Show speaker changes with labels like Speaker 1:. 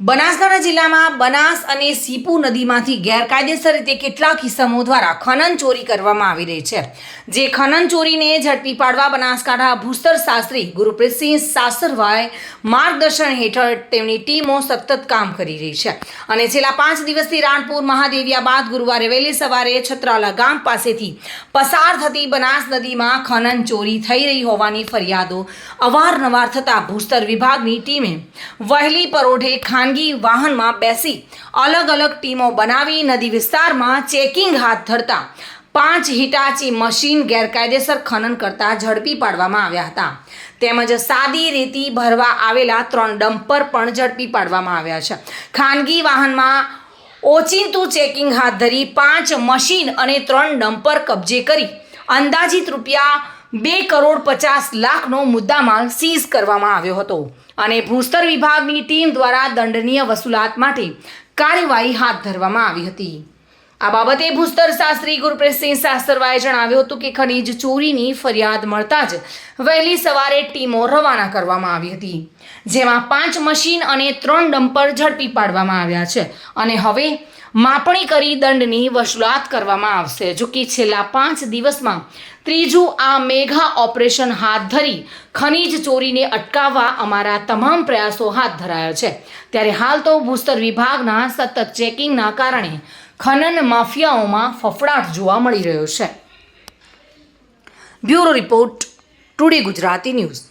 Speaker 1: બનાસકાંઠા જિલ્લામાં બનાસ અને સીપુ નદીમાંથી ગેરકાયદેસર રીતે કેટલાક કિસ્સાઓ દ્વારા ખનન ચોરી કરવામાં આવી રહી છે, જે ખનન ચોરીને ઝડપી પાડવા બનાસકાંઠા ભૂસ્તર શાસ્ત્રી ગુરપ્રીતસિંહ સાસરવાએ માર્ગદર્શન હેઠળ તેમની ટીમો સતત કામ કરી રહી છે અને છેલ્લા 5 દિવસથી રાણપુર મહાદેવિયા બાદ ગુરુવારે વહેલી સવારે છત્રાલા ગામ પાસેથી પસાર થતી બનાસ નદીમાં ખનન ચોરી થઈ રહી હોવાની ફરિયાદો અવારનવાર થતા ભૂસ્તર વિભાગની ટીમે વહેલી પરોઢે ખાનગી વાહનમાં બેસી અલગ અલગ ટીમો બનાવી નદી વિસ્તારમાં ચેકિંગ હાથ ધરતા 5 હિટાચી મશીન ગેરકાયદેસર ખનન કરતા ઝડપી પાડવામાં આવ્યા હતા, તેમજ સાદી રેતી ભરવા આવેલા 3 ડમ્પર પણ ઝડપી પાડવામાં આવ્યા છે. ખાનગી વાહનમાં ઓચિંતું ચેકિંગ હાથ ધરી 5 મશીન અને 3 ડમ્પર કબજે કરી અંદાજિત રૂપિયા 2,50,00,000નો મુદ્દામાલ સીઝ કરવામાં આવ્યો હતો અને ભૂસ્તર વિભાગની ટીમ દ્વારા દંડનીય વસૂલાત માટે કાર્યવાહી હાથ ધરવામાં આવી હતી. આ બાબતે ભૂસ્તર શાસ્ત્રી ગુરપ્રીતસિંહ સાસરવાએ જણાવ્યું હતું કે ખનીજ ચોરીની ફરિયાદ મળતા જ વહેલી સવારે ટીમો રવાના કરવામાં આવી હતી, જેમાં 5 મશીન અને 3 ડમ્પર ઝડપી પાડવામાં આવ્યા છે અને હવે માપણી કરી દંડની વસૂલાત કરવામાં આવશે. જો કે છેલ્લા 5 દિવસમાં ત્રીજું આ મેગા ઓપરેશન હાથ ધરી ખનીજ ચોરીને અટકાવવા અમારા તમામ પ્રયાસો હાથ ધરાયા છે, ત્યારે હાલ તો ભૂસ્તર વિભાગના સતત ચેકિંગના કારણે ખનન માફિયાઓમાં ફફડાટ જોવા મળી રહ્યો છે. Bureau report, today Gujarati news.